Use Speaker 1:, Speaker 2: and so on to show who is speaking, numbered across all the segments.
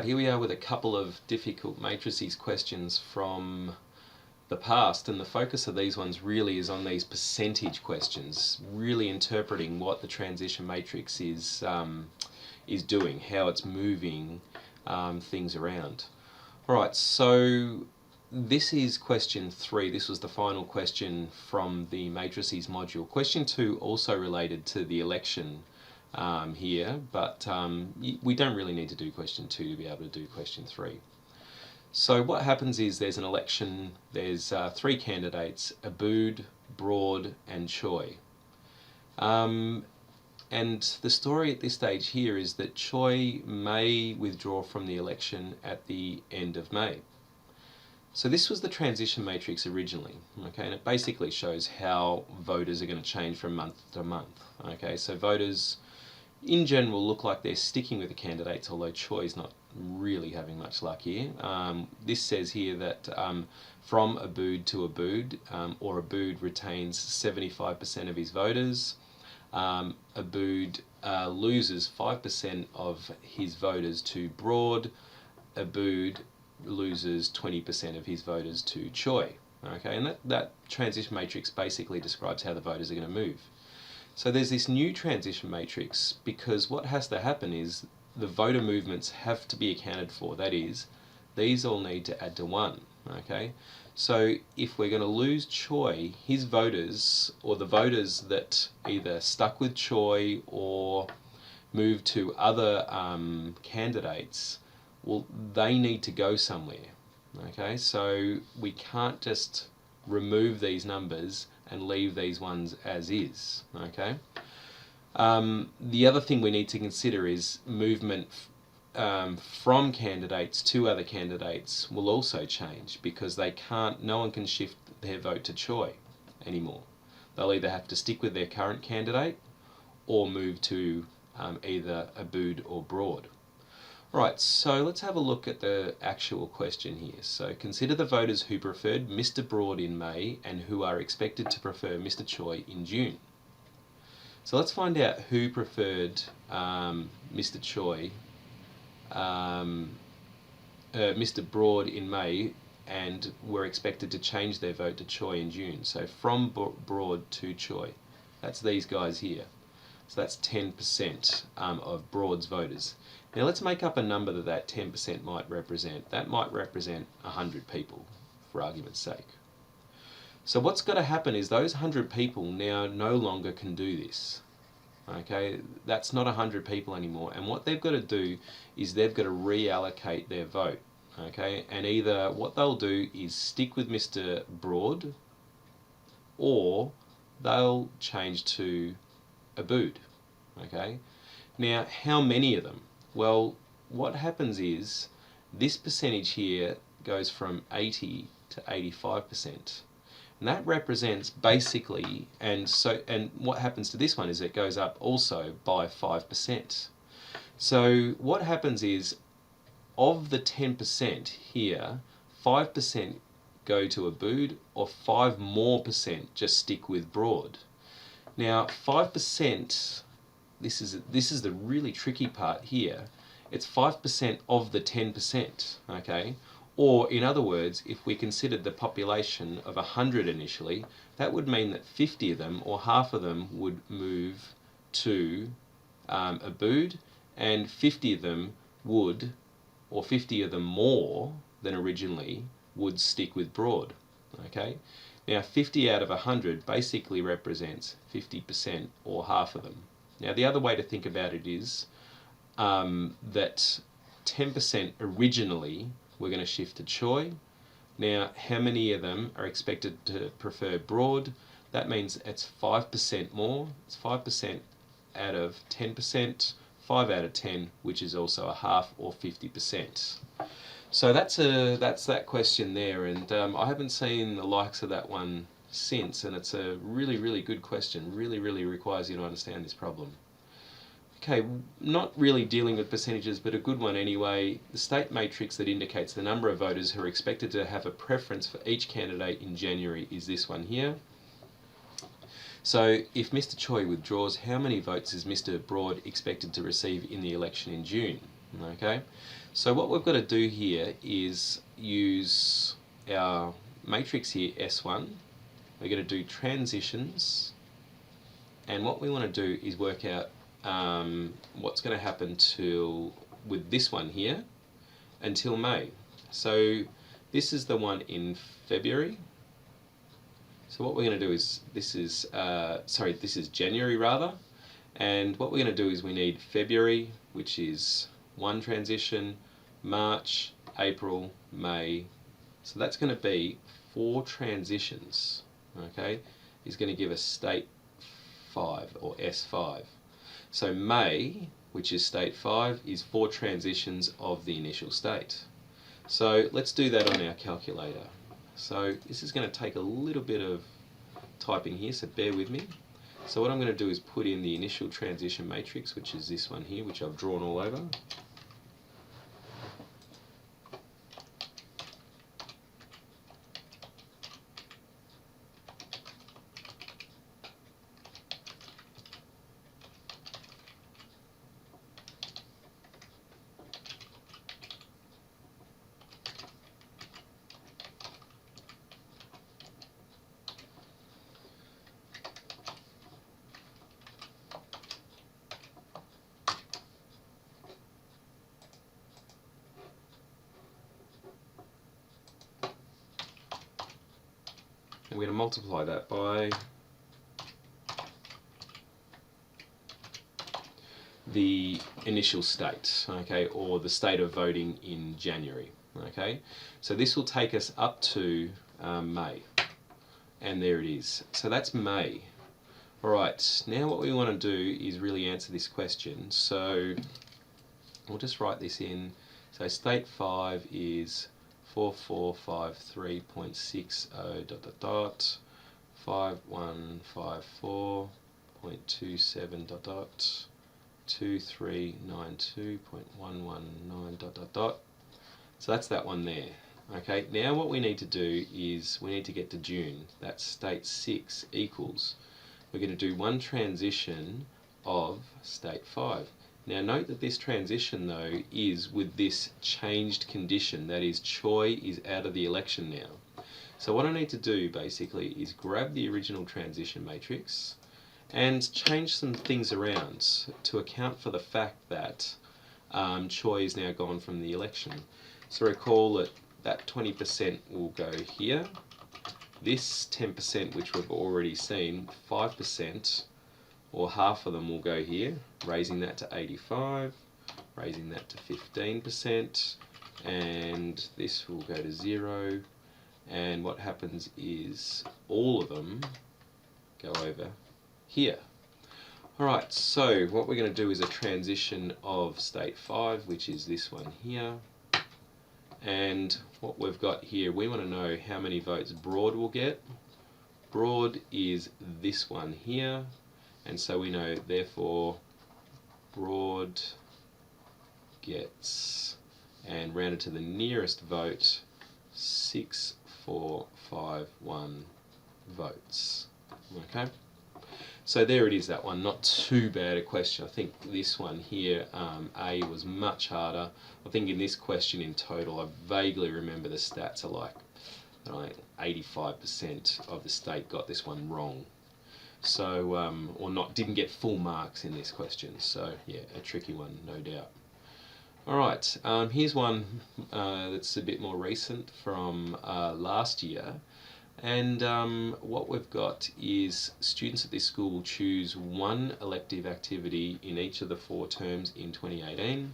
Speaker 1: Right, here we are with a couple of difficult matrices questions from the past, and the focus of these ones really is on these percentage questions, really interpreting what the transition matrix is doing, how it's moving things around. Alright, so this is question 3. This was the final question from the matrices module. Question 2 also related to the election here, but we don't really need to do question 2 to be able to do question 3. So what happens is there's an election, there's 3 candidates, Abood, Broad and Choi. And the story at this stage here is that Choi may withdraw from the election at the end of May. So this was the transition matrix originally, okay, and it basically shows how voters are going to change from month to month. Okay, so voters in general look like they're sticking with the candidates, although Choi's not really having much luck here. This says here that from Abood to Abood, or Abood retains 75% of his voters. Abood loses 5% of his voters to Broad. Abood loses 20% of his voters to Choi. Okay, and that transition matrix basically describes how the voters are going to move. So there's this new transition matrix because what has to happen is the voter movements have to be accounted for. That is, these all need to add to 1. Okay, so if we're going to lose Choi, his voters, or the voters that either stuck with Choi or moved to other candidates, well, they need to go somewhere. Okay, so we can't just remove these numbers and leave these ones as is. Okay. The other thing we need to consider is movement from candidates to other candidates will also change because no one can shift their vote to Choi anymore. They'll either have to stick with their current candidate or move to either Abood or Broad. Right, so let's have a look at the actual question here. So consider the voters who preferred Mr. Broad in May and who are expected to prefer Mr. Choi in June. So let's find out who preferred Mr. Choi, Mr. Broad in May and were expected to change their vote to Choi in June. So from Broad to Choi, that's these guys here. So that's 10% of Broad's voters. Now let's make up a number that 10% might represent. That might represent 100 people, for argument's sake. So what's got to happen is those 100 people now no longer can do this. Okay, that's not 100 people anymore. And what they've got to do is they've got to reallocate their vote. Okay, and either what they'll do is stick with Mr. Broad, or they'll change to Abood. Okay, now how many of them? Well, what happens is this percentage here goes from 80 to 85%. And that represents basically, and what happens to this one is it goes up also by 5%. So what happens is, of the 10% here, 5% go to Abood, or 5% more just stick with Broad. Now 5%, this is the really tricky part here. It's 5% of the 10%, okay? Or in other words, if we considered the population of 100 initially, that would mean that 50 of them, or half of them, would move to Abood, and 50 of them would, or 50 of them more than originally, would stick with Broad. Okay? Now 50 out of 100 basically represents 50%, or half of them. Now the other way to think about it is that 10% originally we're going to shift to Choi. Now how many of them are expected to prefer Broad? That means it's 5% more. It's 5% out of 10%, 5 out of 10, which is also a half, or 50%. So that's that question there, and I haven't seen the likes of that one since, and it's a really, really good question. Really, really requires you to understand this problem. Okay, not really dealing with percentages, but a good one anyway. The state matrix that indicates the number of voters who are expected to have a preference for each candidate in January is this one here. So if Mr. Choi withdraws, how many votes is Mr. Broad expected to receive in the election in June? Okay, so what we've got to do here is use our matrix here, S1. We're going to do transitions, and what we want to do is work out what's going to happen with this one here until May. So this is the one in February. So what we're going to do is, this is January rather, and what we're going to do is we need February, which is one transition, March, April, May. So that's going to be 4 transitions, okay, is going to give us state 5 or S5. So May, which is state 5, is 4 transitions of the initial state. So let's do that on our calculator. So this is going to take a little bit of typing here, so bear with me. So what I'm going to do is put in the initial transition matrix, which is this one here, which I've drawn all over. And we're going to multiply that by the initial state, okay, or the state of voting in January, okay. So this will take us up to May, and there it is. So that's May. Alright, now what we want to do is really answer this question. So we'll just write this in. So state 5 is 4453.60 ... 5154.27 ... 2392.119 ... So that's that one there. Okay, now what we need to do is we need to get to June. That's state 6 equals. We're going to do one transition of state 5. Now note that this transition though is with this changed condition, that is Choi is out of the election now. So what I need to do basically is grab the original transition matrix and change some things around to account for the fact that Choi is now gone from the election. So recall that 20% will go here. This 10%, which we've already seen, 5%, or half of them will go here, raising that to 85, raising that to 15%, and this will go to 0, and what happens is all of them go over here. Alright, so what we're going to do is a transition of state 5, which is this one here, and what we've got here, we want to know how many votes Broad will get. Broad is this one here, and so we know therefore Broad gets, and rounded to the nearest vote, 6451 votes. Okay, so there it is, that one. Not too bad a question. I think this one here, A, was much harder. I think in this question in total, I vaguely remember the stats are like 85% of the state got this one wrong. So, or didn't get full marks in this question. So yeah, a tricky one, no doubt. Alright, here's one that's a bit more recent from last year. And what we've got is students at this school will choose one elective activity in each of the 4 terms in 2018.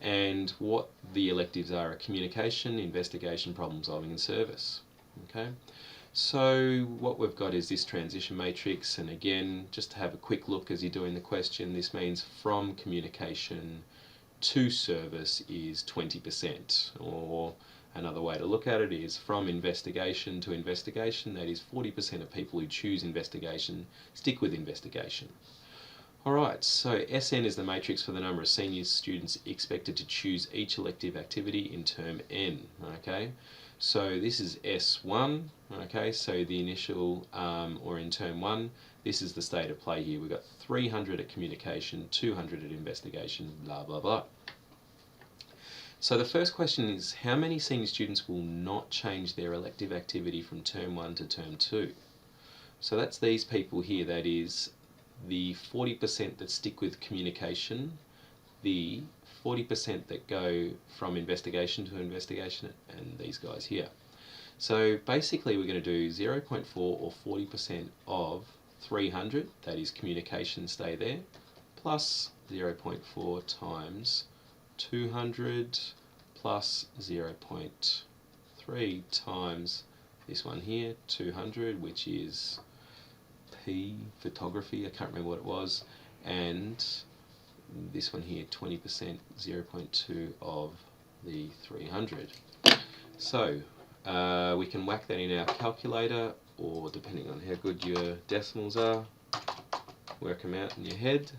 Speaker 1: And what the electives are communication, investigation, problem solving and service. Okay, so what we've got is this transition matrix, and again, just to have a quick look as you're doing the question, this means from communication to service is 20%, or another way to look at it is from investigation to investigation, that is 40% of people who choose investigation stick with investigation. Alright, so SN is the matrix for the number of senior students expected to choose each elective activity in term N. Okay, so this is S1, okay, so the initial, or in term 1, this is the state of play here. We've got 300 at communication, 200 at investigation, blah blah blah. So the first question is, how many senior students will not change their elective activity from term 1 to term 2? So that's these people here, that is the 40% that stick with communication, the 40% that go from investigation to investigation, and these guys here. So basically we're going to do 0.4 or 40% of 300, that is communication, stay there, plus 0.4 times 200 plus 0.3 times this one here, 200, which is P, photography, I can't remember what it was, and this one here, 20%, 0.2 of the 300. So we can whack that in our calculator, or depending on how good your decimals are, work them out in your head.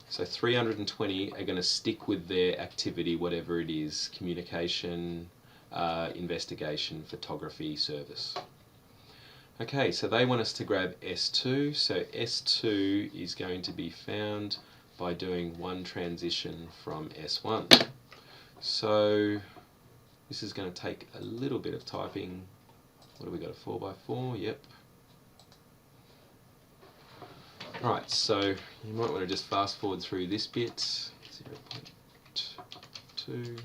Speaker 1: So 320 are going to stick with their activity, whatever it is, communication, investigation, photography, service. Okay, so they want us to grab S2, so S2 is going to be found by doing one transition from S1. So this is going to take a little bit of typing. What have we got, a 4x4? Yep. Right, so you might want to just fast forward through this bit. 0.2,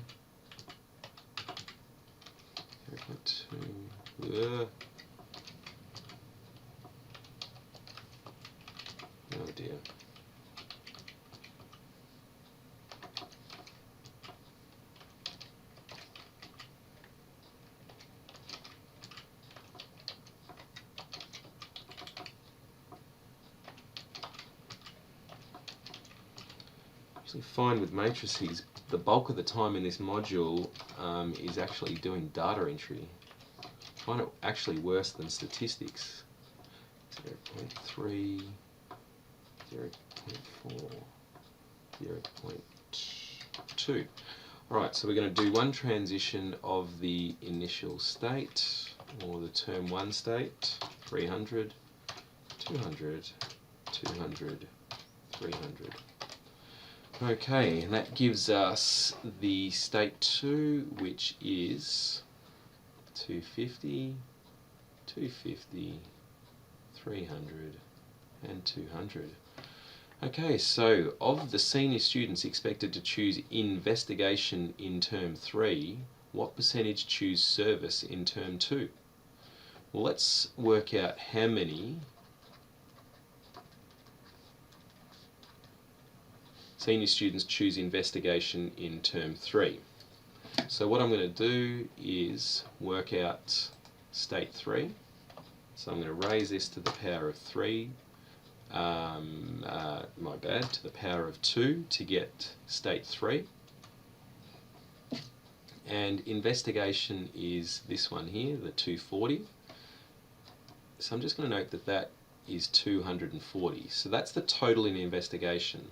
Speaker 1: 0.2, oh dear. Find with matrices, the bulk of the time in this module is actually doing data entry. I find it actually worse than statistics. 0.3, 0.4, 0.2. Alright, so we're going to do one transition of the initial state, or the term 1 state, 300, 200, 200, 300. Okay, and that gives us the state 2, which is 250, 250, 300, and 200. Okay, so of the senior students expected to choose investigation in term 3, what percentage choose service in term 2? Well, let's work out how many senior students choose investigation in term 3. So what I'm going to do is work out state 3. So I'm going to raise this to the power of 3, to the power of 2 to get state 3. And investigation is this one here, the 240. So I'm just going to note that that is 240. So that's the total in investigation.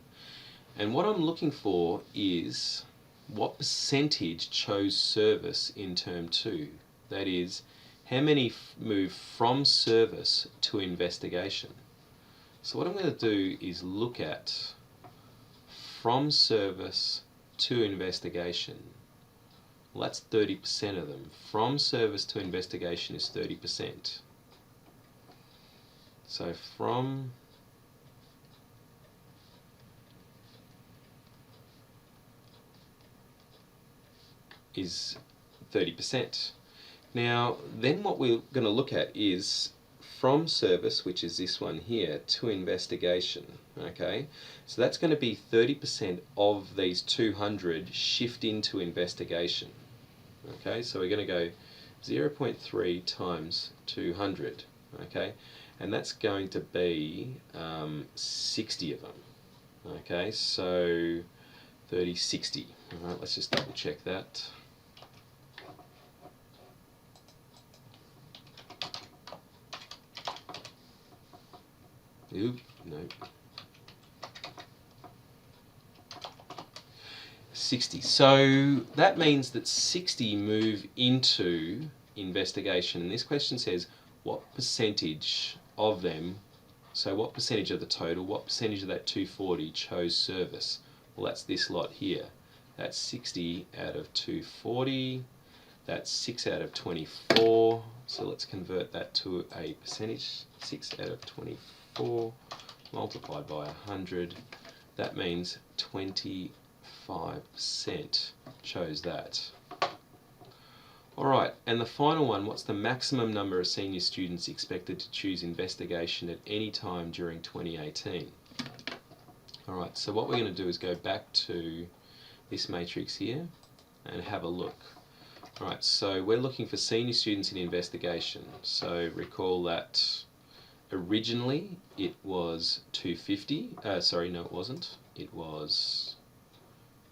Speaker 1: And what I'm looking for is what percentage chose service in term 2. That is, how many move from service to investigation. So what I'm going to do is look at from service to investigation. Well, that's 30% of them. From service to investigation is 30%. So from is 30%. Now, then what we're going to look at is from service, which is this one here, to investigation. Okay, so that's going to be 30% of these 200 shift into investigation. Okay, so we're going to go 0.3 times 200. Okay, and that's going to be 60 of them. Okay, so 30, 60. All right, let's just double check that. Oop, no. 60. So that means that 60 move into investigation. And this question says, what percentage of them, so what percentage of the total, what percentage of that 240 chose service? Well, that's this lot here. That's 60 out of 240. That's 6 out of 24. So let's convert that to a percentage. 6 out of 24 multiplied by 100. That means 25% chose that. Alright, and the final one, what's the maximum number of senior students expected to choose investigation at any time during 2018? Alright, so what we're going to do is go back to this matrix here and have a look. Alright, so we're looking for senior students in investigation. So recall that originally it was 250, sorry, no it wasn't. It was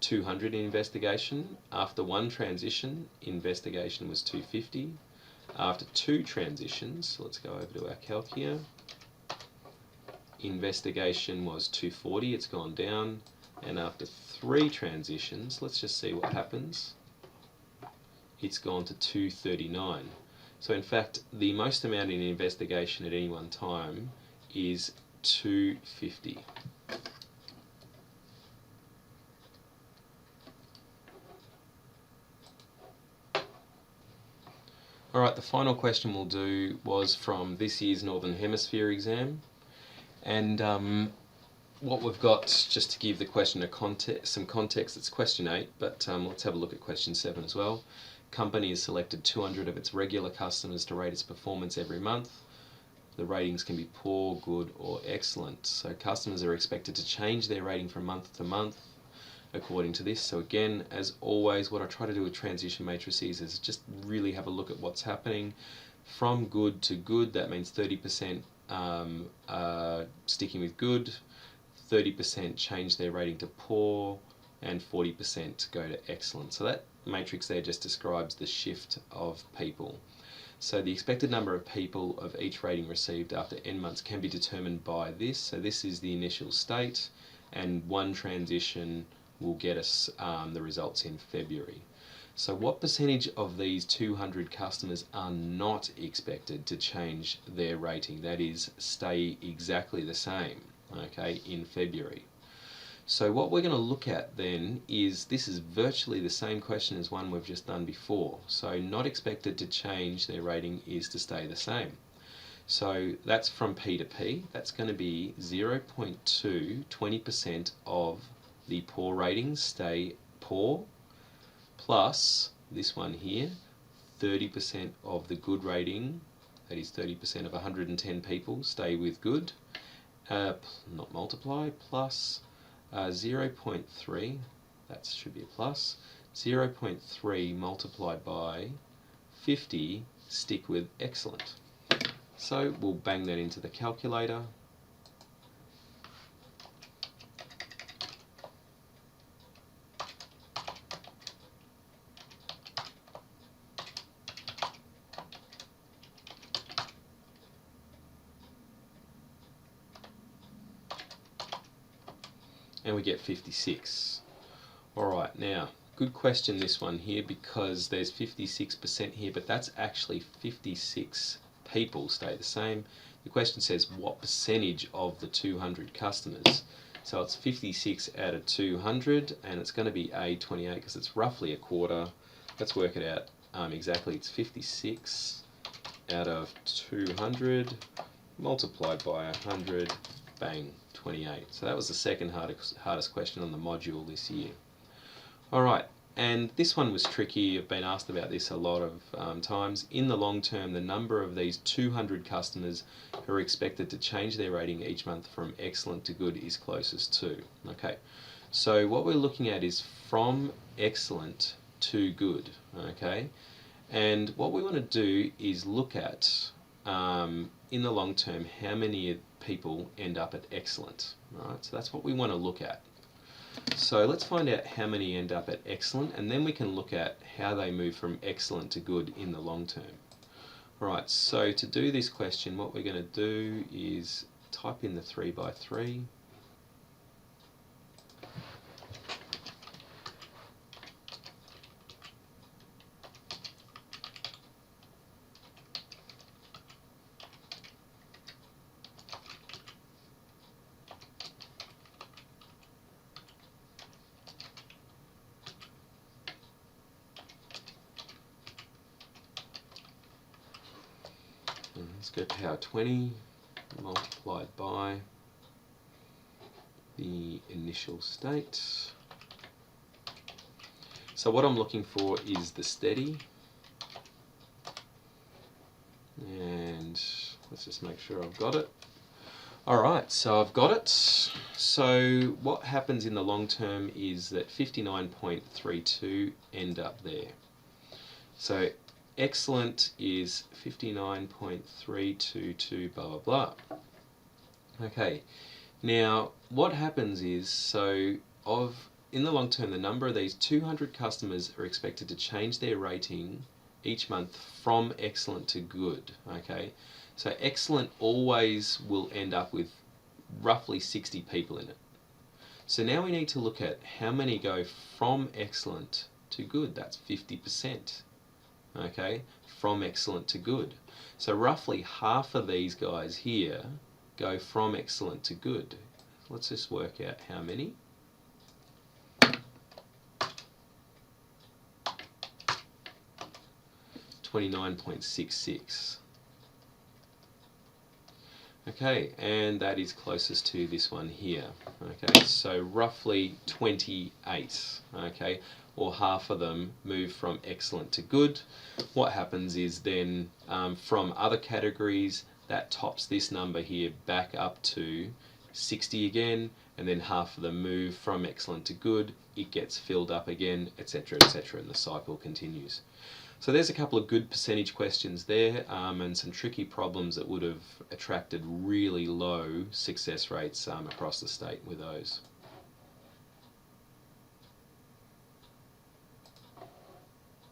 Speaker 1: 200 in investigation. After one transition, investigation was 250. After two transitions, let's go over to our calc here. Investigation was 240, it's gone down. And after three transitions, let's just see what happens. It's gone to 239. So in fact, the most amount in investigation at any one time is 250. Alright, the final question we'll do was from this year's Northern Hemisphere exam. And what we've got, just to give the question some context, it's question 8, but let's have a look at question 7 as well. Company has selected 200 of its regular customers to rate its performance every month. The ratings can be poor, good, or excellent. So customers are expected to change their rating from month to month according to this. So again, as always, what I try to do with transition matrices is just really have a look at what's happening. From good to good, that means 30% sticking with good, 30% change their rating to poor, and 40% go to excellent. So that matrix there just describes the shift of people. So the expected number of people of each rating received after n months can be determined by this. So this is the initial state, and one transition will get us the results in February. So what percentage of these 200 customers are not expected to change their rating? That is, stay exactly the same, okay, in February. So what we're going to look at then is, this is virtually the same question as one we've just done before. So not expected to change their rating is to stay the same. So that's from P to P. That's going to be 0.2, 20% of the poor ratings stay poor, plus this one here, 30% of the good rating, that is 30% of 110 people stay with good, not multiply, plus 0.3, that should be a plus, 0.3 multiplied by 50 stick with excellent. So we'll bang that into the calculator. And we get 56. Alright, now, good question this one here, because there's 56% here, but that's actually 56 people stay the same. The question says what percentage of the 200 customers. So it's 56 out of 200, and it's going to be A, 28, because it's roughly a quarter. Let's work it out exactly. It's 56 out of 200 multiplied by 100, bang, 28. So that was the second hardest question on the module this year. Alright, and this one was tricky. I've been asked about this a lot of times. In the long term, the number of these 200 customers who are expected to change their rating each month from excellent to good is closest to. Okay, so what we're looking at is from excellent to good. Okay, and what we want to do is look at in the long term how many people end up at excellent. Right, so that's what we want to look at. So let's find out how many end up at excellent, and then we can look at how they move from excellent to good in the long term. Alright, so to do this question, what we're going to do is type in the 3 by 3. to the power 20 multiplied by the initial state. So what I'm looking for is the steady, and let's just make sure I've got it. Alright, so I've got it. So what happens in the long term is that 59.32 end up there. So excellent is 59.322 blah blah blah. Okay, now what happens is, so in the long term, the number of these 200 customers are expected to change their rating each month from excellent to good. Okay, so excellent always will end up with roughly 60 people in it. So now we need to look at how many go from excellent to good. That's 50%. Okay, from excellent to good. So roughly half of these guys here go from excellent to good. Let's just work out how many. $29.66. Okay, and that is closest to this one here. Okay, so roughly 28. Okay, or half of them move from excellent to good. What happens is then from other categories, that tops this number here back up to 60 again, and then half of them move from excellent to good. It gets filled up again, etc., etc., and the cycle continues. So there's a couple of good percentage questions there, and some tricky problems that would have attracted really low success rates across the state with those.